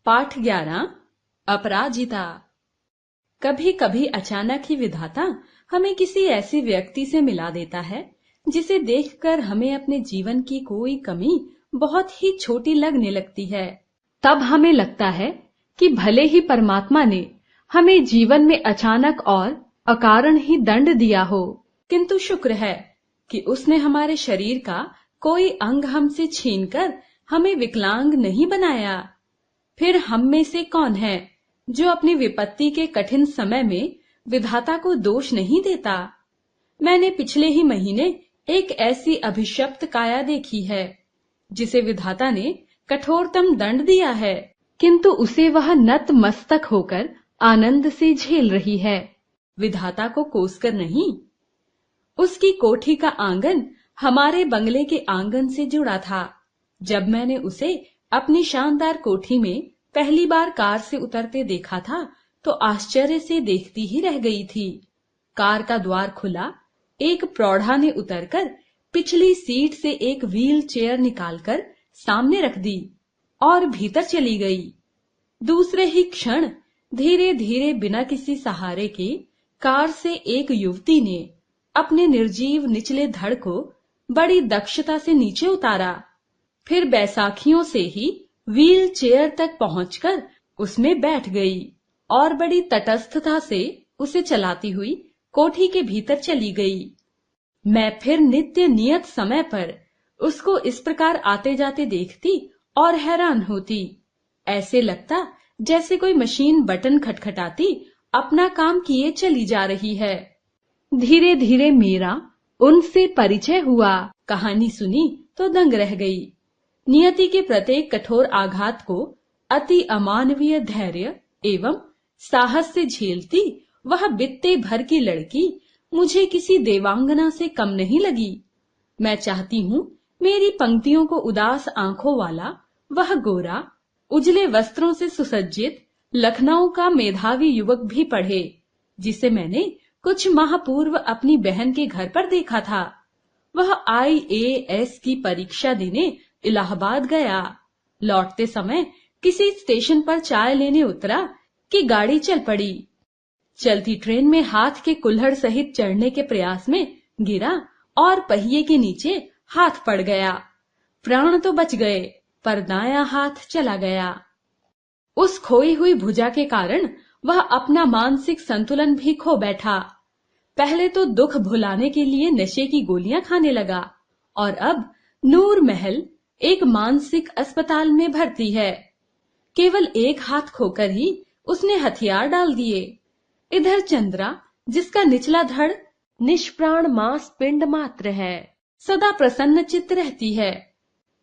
पाठ 11 अपराजिता। कभी कभी अचानक ही विधाता हमें किसी ऐसे व्यक्ति से मिला देता है जिसे देखकर हमें अपने जीवन की कोई कमी बहुत ही छोटी लगने लगती है। तब हमें लगता है कि भले ही परमात्मा ने हमें जीवन में अचानक और अकारण ही दंड दिया हो, किंतु शुक्र है कि उसने हमारे शरीर का कोई अंग हमसे छीनकर हमें विकलांग नहीं बनाया। फिर हम में से कौन है जो अपनी विपत्ति के कठिन समय में विधाता को दोष नहीं देता। मैंने पिछले ही महीने एक ऐसी अभिशप्त काया देखी है जिसे विधाता ने कठोरतम दंड दिया है, किंतु उसे वह नत मस्तक होकर आनंद से झेल रही है, विधाता को कोसकर नहीं। उसकी कोठी का आंगन हमारे बंगले के आंगन से जुड़ा था। जब मैंने उसे अपनी शानदार कोठी में पहली बार कार से उतरते देखा था तो आश्चर्य से देखती ही रह गई थी। कार का द्वार खुला, एक प्रौढ़ा ने उतरकर पिछली सीट से एक व्हील चेयर निकालकर सामने रख दी और भीतर चली गई। दूसरे ही क्षण धीरे धीरे बिना किसी सहारे के कार से एक युवती ने अपने निर्जीव निचले धड़ को बड़ी दक्षता से नीचे उतारा, फिर बैसाखियों से ही व्हील चेयर तक पहुंचकर उसमें बैठ गई और बड़ी तटस्थता से उसे चलाती हुई कोठी के भीतर चली गई। मैं फिर नित्य नियत समय पर उसको इस प्रकार आते जाते देखती और हैरान होती। ऐसे लगता जैसे कोई मशीन बटन खटखटाती अपना काम किए चली जा रही है। धीरे धीरे मेरा उनसे परिचय हुआ। कहानी सुनी तो दंग रह गई। नियति के प्रत्येक कठोर आघात को अति अमानवीय धैर्य एवं साहस से झेलती वह बित्ते भर की लड़की मुझे किसी देवांगना से कम नहीं लगी। मैं चाहती हूँ मेरी पंक्तियों को उदास आंखों वाला वह गोरा उजले वस्त्रों से सुसज्जित लखनऊ का मेधावी युवक भी पढ़े, जिसे मैंने कुछ माह पूर्व अपनी बहन के घर पर देखा था। वह IAS की परीक्षा देने इलाहाबाद गया। लौटते समय किसी स्टेशन पर चाय लेने उतरा कि गाड़ी चल पड़ी। चलती ट्रेन में हाथ के कुल्हड़ सहित चढ़ने के प्रयास में गिरा और पहिए के नीचे हाथ पड़ गया। प्राण तो बच गए पर दायां हाथ चला गया। उस खोई हुई भुजा के कारण वह अपना मानसिक संतुलन भी खो बैठा। पहले तो दुख भुलाने के लिए नशे की गोलियां खाने लगा और अब नूर महल एक मानसिक अस्पताल में भर्ती है। केवल एक हाथ खोकर ही उसने हथियार डाल दिए। इधर चंद्रा, जिसका निचला धड़ निष्प्राण मांस पिंड मात्र है, सदा प्रसन्न चित्त रहती है।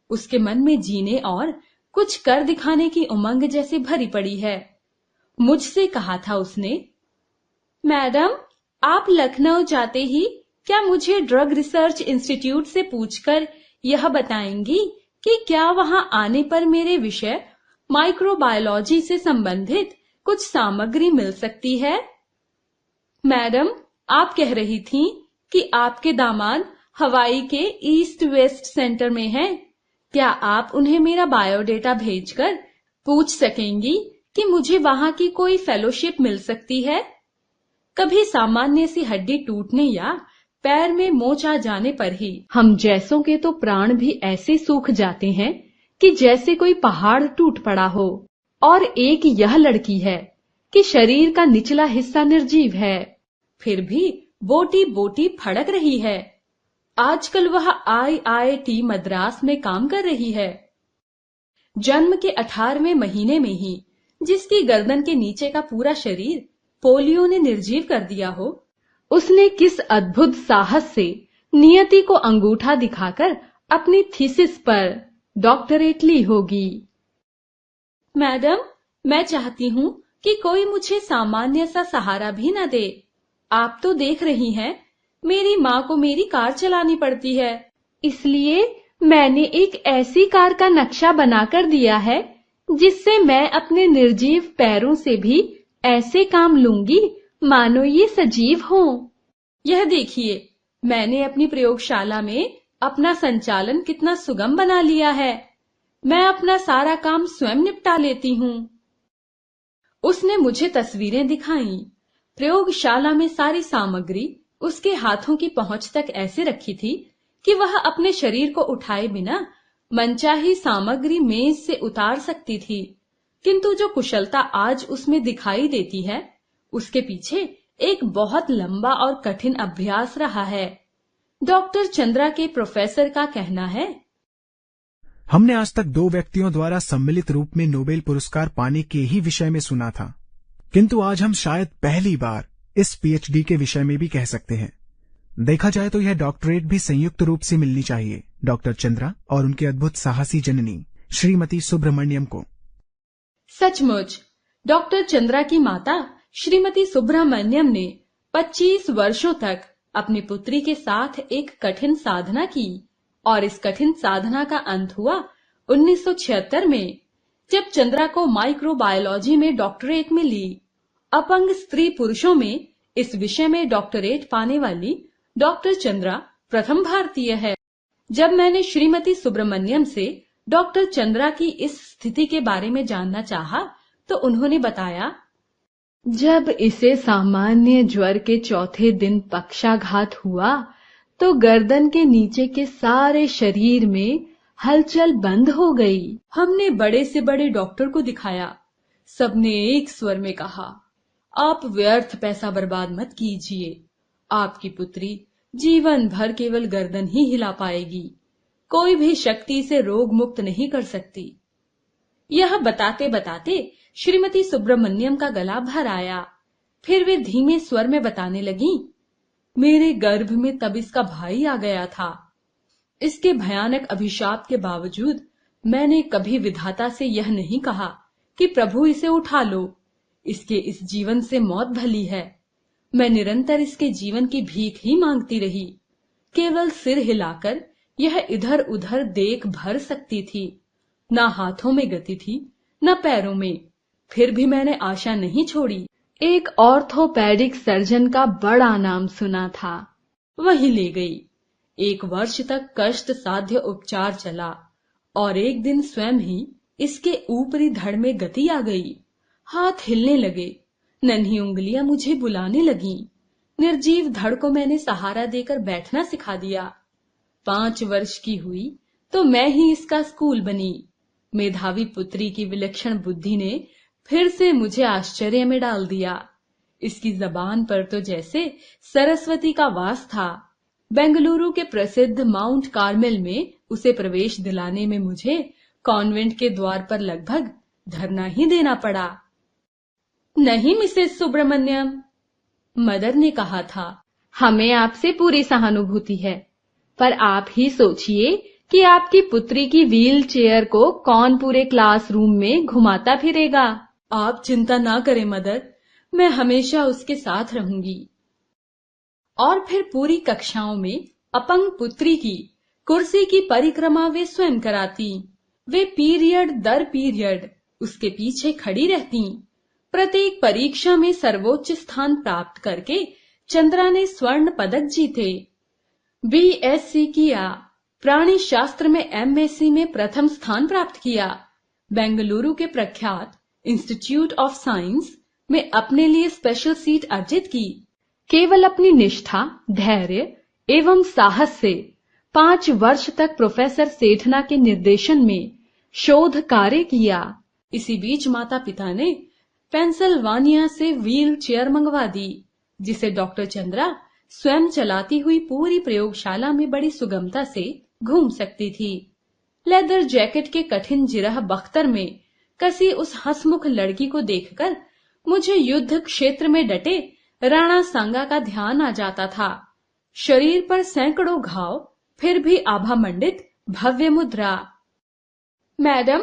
उसके मन में जीने और कुछ कर दिखाने की उमंग जैसे भरी पड़ी है। मुझसे कहा था उसने, मैडम आप लखनऊ जाते ही क्या मुझे ड्रग रिसर्च इंस्टीट्यूट से पूछकर यह बताएंगी कि क्या वहां आने पर मेरे विषय माइक्रोबायोलॉजी से संबंधित कुछ सामग्री मिल सकती है। मैडम आप कह रही थीं कि आपके दामाद हवाई के ईस्ट वेस्ट सेंटर में हैं। क्या आप उन्हें मेरा बायोडेटा भेजकर पूछ सकेंगी कि मुझे वहां की कोई फेलोशिप मिल सकती है। कभी सामान्य सी हड्डी टूटने या पैर में मोच आ जाने पर ही हम जैसों के तो प्राण भी ऐसे सूख जाते हैं कि जैसे कोई पहाड़ टूट पड़ा हो। और एक यह लड़की है कि शरीर का निचला हिस्सा निर्जीव है, फिर भी बोटी बोटी फड़क रही है। आजकल वह IIT मद्रास में काम कर रही है। जन्म के 18वें महीने में ही जिसकी गर्दन के नीचे का पूरा शरीर पोलियो ने निर्जीव कर दिया हो, उसने किस अद्भुत साहस से नियति को अंगूठा दिखाकर अपनी थीसिस पर डॉक्टरेट ली होगी। मैडम मैं चाहती हूँ कि कोई मुझे सामान्य सा सहारा भी न दे। आप तो देख रही हैं, मेरी माँ को मेरी कार चलानी पड़ती है, इसलिए मैंने एक ऐसी कार का नक्शा बनाकर दिया है जिससे मैं अपने निर्जीव पैरों से भी ऐसे काम लूंगी मानो ये सजीव हों। यह देखिए, मैंने अपनी प्रयोगशाला में अपना संचालन कितना सुगम बना लिया है। मैं अपना सारा काम स्वयं निपटा लेती हूँ। उसने मुझे तस्वीरें दिखाईं। प्रयोगशाला में सारी सामग्री उसके हाथों की पहुंच तक ऐसे रखी थी कि वह अपने शरीर को उठाए बिना मनचाही सामग्री मेज से उतार सकती थी। किंतु जो कुशलता आज उसमें दिखाई देती है, उसके पीछे एक बहुत लंबा और कठिन अभ्यास रहा है। डॉक्टर चंद्रा के प्रोफेसर का कहना है, हमने आज तक 2 व्यक्तियों द्वारा सम्मिलित रूप में नोबेल पुरस्कार पाने के ही विषय में सुना था, किंतु आज हम शायद पहली बार इस पीएचडी के विषय में भी कह सकते हैं। देखा जाए तो यह डॉक्टरेट भी संयुक्त रूप से मिलनी चाहिए डॉक्टर चंद्रा और उनके अद्भुत साहसी जननी श्रीमती सुब्रमण्यम को। सचमुच डॉक्टर चंद्रा की माता श्रीमती सुब्रमण्यम ने 25 वर्षों तक अपनी पुत्री के साथ एक कठिन साधना की और इस कठिन साधना का अंत हुआ 1976 में, जब चंद्रा को माइक्रोबायोलॉजी में डॉक्टरेट मिली। अपंग स्त्री पुरुषों में इस विषय में डॉक्टरेट पाने वाली डॉक्टर चंद्रा प्रथम भारतीय है। जब मैंने श्रीमती सुब्रमण्यम से डॉक्टर चंद्रा की इस स्थिति के बारे में जानना चाहा, तो उन्होंने बताया, जब इसे सामान्य ज्वर के चौथे दिन पक्षाघात हुआ तो गर्दन के नीचे के सारे शरीर में हलचल बंद हो गई। हमने बड़े से बड़े डॉक्टर को दिखाया। सबने एक स्वर में कहा, आप व्यर्थ पैसा बर्बाद मत कीजिए। आपकी पुत्री जीवन भर केवल गर्दन ही हिला पाएगी, कोई भी शक्ति से रोग मुक्त नहीं कर सकती। यह बताते बताते श्रीमती सुब्रमण्यम का गला भर आया। फिर वे धीमे स्वर में बताने लगी, मेरे गर्भ में तब इसका भाई आ गया था। इसके भयानक अभिशाप के बावजूद मैंने कभी विधाता से यह नहीं कहा कि प्रभु इसे उठा लो, इसके इस जीवन से मौत भली है। मैं निरंतर इसके जीवन की भीख ही मांगती रही। केवल सिर हिलाकर यह इधर उधर देख भर सकती थी, ना हाथों में गति थी न पैरों में। फिर भी मैंने आशा नहीं छोड़ी। एक ऑर्थोपेडिक सर्जन का बड़ा नाम सुना था, वही ले गई। 1 वर्ष तक कष्ट साध्य उपचार चला और एक दिन स्वयं ही इसके ऊपरी धड़ में गति आ गई। हाथ हिलने लगे, नन्ही उंगलियां मुझे बुलाने लगीं। निर्जीव धड़ को मैंने सहारा देकर बैठना सिखा दिया। 5 वर्ष की हुई तो मैं ही इसका स्कूल बनी। मेधावी पुत्री की विलक्षण बुद्धि ने फिर से मुझे आश्चर्य में डाल दिया। इसकी जबान पर तो जैसे सरस्वती का वास था। बेंगलुरु के प्रसिद्ध माउंट कार्मेल में उसे प्रवेश दिलाने में मुझे कॉन्वेंट के द्वार पर लगभग धरना ही देना पड़ा। नहीं मिसेस सुब्रमण्यम, मदर ने कहा था, हमें आपसे पूरी सहानुभूति है, पर आप ही सोचिए कि आपकी पुत्री की व्हील चेयर को कौन पूरे क्लासरूम में घुमाता फिरेगा। आप चिंता ना करें मदर, मैं हमेशा उसके साथ रहूंगी। और फिर पूरी कक्षाओं में अपंग पुत्री की कुर्सी की परिक्रमा वे स्वयं कराती। वे पीरियड दर पीरियड उसके पीछे खड़ी रहती। प्रत्येक परीक्षा में सर्वोच्च स्थान प्राप्त करके चंद्रा ने स्वर्ण पदक जीते। बीएससी किया, प्राणी शास्त्र में एमएससी में प्रथम स्थान प्राप्त किया। बेंगलुरु के प्रख्यात इंस्टीट्यूट ऑफ साइंस में अपने लिए स्पेशल सीट अर्जित की। केवल अपनी निष्ठा, धैर्य एवं साहस से 5 वर्ष तक प्रोफेसर सेठना के निर्देशन में शोध कार्य किया। इसी बीच माता पिता ने पेंसिल्वानिया से व्हील चेयर मंगवा दी, जिसे डॉक्टर चंद्रा स्वयं चलाती हुई पूरी प्रयोगशाला में बड़ी सुगमता से घूम सकती थी। लेदर जैकेट के कठिन जिरह बख्तर में कसी उस हंसमुख लड़की को देखकर मुझे युद्ध क्षेत्र में डटे राणा सांगा का ध्यान आ जाता था। शरीर पर सैकड़ों घाव, फिर भी आभा मंडित भव्य मुद्रा। मैडम,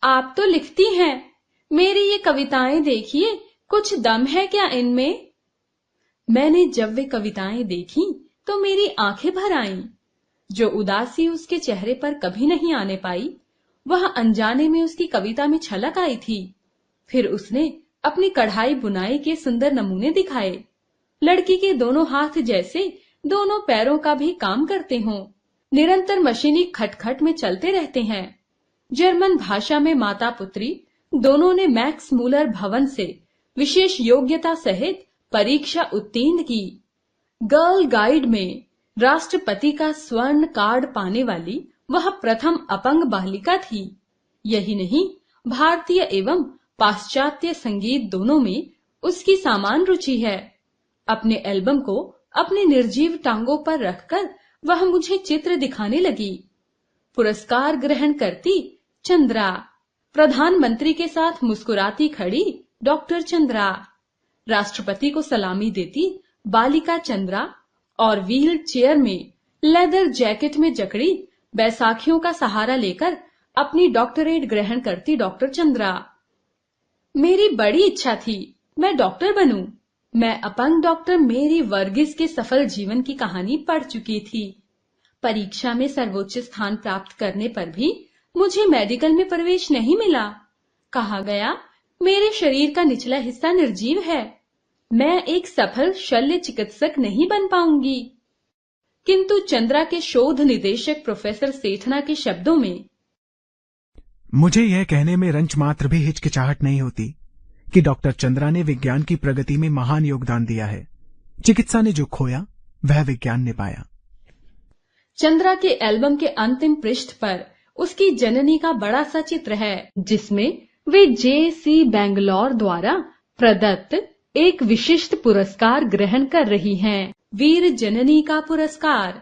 आप तो लिखती हैं, मेरी ये कविताएं देखिए, कुछ दम है क्या इनमें? मैंने जब वे कविताएं देखी तो मेरी आंखें भर आईं। जो उदासी उसके चेहरे पर कभी नहीं आने पाई, वह अनजाने में उसकी कविता में छलक आई थी। फिर उसने अपनी कढ़ाई बुनाई के सुंदर नमूने दिखाए। लड़की के दोनों हाथ जैसे दोनों पैरों का भी काम करते हों, निरंतर मशीनी खटखट में चलते रहते हैं। जर्मन भाषा में माता पुत्री दोनों ने मैक्स मूलर भवन से विशेष योग्यता सहित परीक्षा उत्तीर्ण की। गर्ल गाइड में राष्ट्रपति का स्वर्ण कार्ड पाने वाली वह प्रथम अपंग बालिका थी। यही नहीं, भारतीय एवं पाश्चात्य संगीत दोनों में उसकी समान रुचि है। अपने एल्बम को अपनी निर्जीव टांगों पर रखकर वह मुझे चित्र दिखाने लगी। पुरस्कार ग्रहण करती चंद्रा, प्रधानमंत्री के साथ मुस्कुराती खड़ी डॉक्टर चंद्रा, राष्ट्रपति को सलामी देती बालिका चंद्रा और व्हील चेयर में लेदर जैकेट में जकड़ी बैसाखियों का सहारा लेकर अपनी डॉक्टरेट ग्रहण करती डॉक्टर चंद्रा। मेरी बड़ी इच्छा थी मैं डॉक्टर बनूं। मैं अपंग डॉक्टर मेरी वर्गीस के सफल जीवन की कहानी पढ़ चुकी थी। परीक्षा में सर्वोच्च स्थान प्राप्त करने पर भी मुझे मेडिकल में प्रवेश नहीं मिला। कहा गया मेरे शरीर का निचला हिस्सा निर्जीव है, मैं एक सफल शल्य चिकित्सक नहीं बन पाऊंगी। किंतु चंद्रा के शोध निदेशक प्रोफेसर सेठना के शब्दों में, मुझे यह कहने में रंच मात्र भी हिचकिचाहट नहीं होती कि डॉक्टर चंद्रा ने विज्ञान की प्रगति में महान योगदान दिया है। चिकित्सा ने जो खोया वह विज्ञान ने पाया। चंद्रा के एल्बम के अंतिम पृष्ठ पर उसकी जननी का बड़ा सा चित्र है, जिसमें वे JC बेंगलौर द्वारा प्रदत्त एक विशिष्ट पुरस्कार ग्रहण कर रही हैं। वीर जननी का पुरस्कार।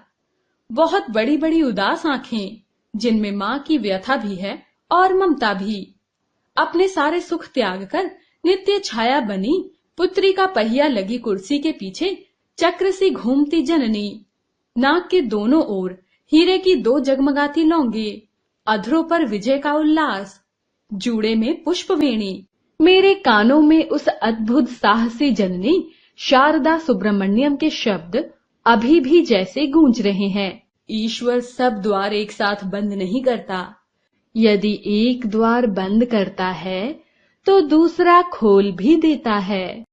बहुत बड़ी बड़ी उदास आंखें, जिनमें माँ की व्यथा भी है और ममता भी। अपने सारे सुख त्याग कर नित्य छाया बनी पुत्री का पहिया लगी कुर्सी के पीछे चक्र सी घूमती जननी। नाक के दोनों ओर हीरे की 2 जगमगाती लौंगे, अधरों पर विजय का उल्लास, जूड़े में पुष्पवेणी। मेरे कानों में उस अद्भुत साहसी जननी शारदा सुब्रमण्यम के शब्द अभी भी जैसे गूंज रहे हैं। ईश्वर सब द्वार एक साथ बंद नहीं करता। यदि एक द्वार बंद करता है तो दूसरा खोल भी देता है।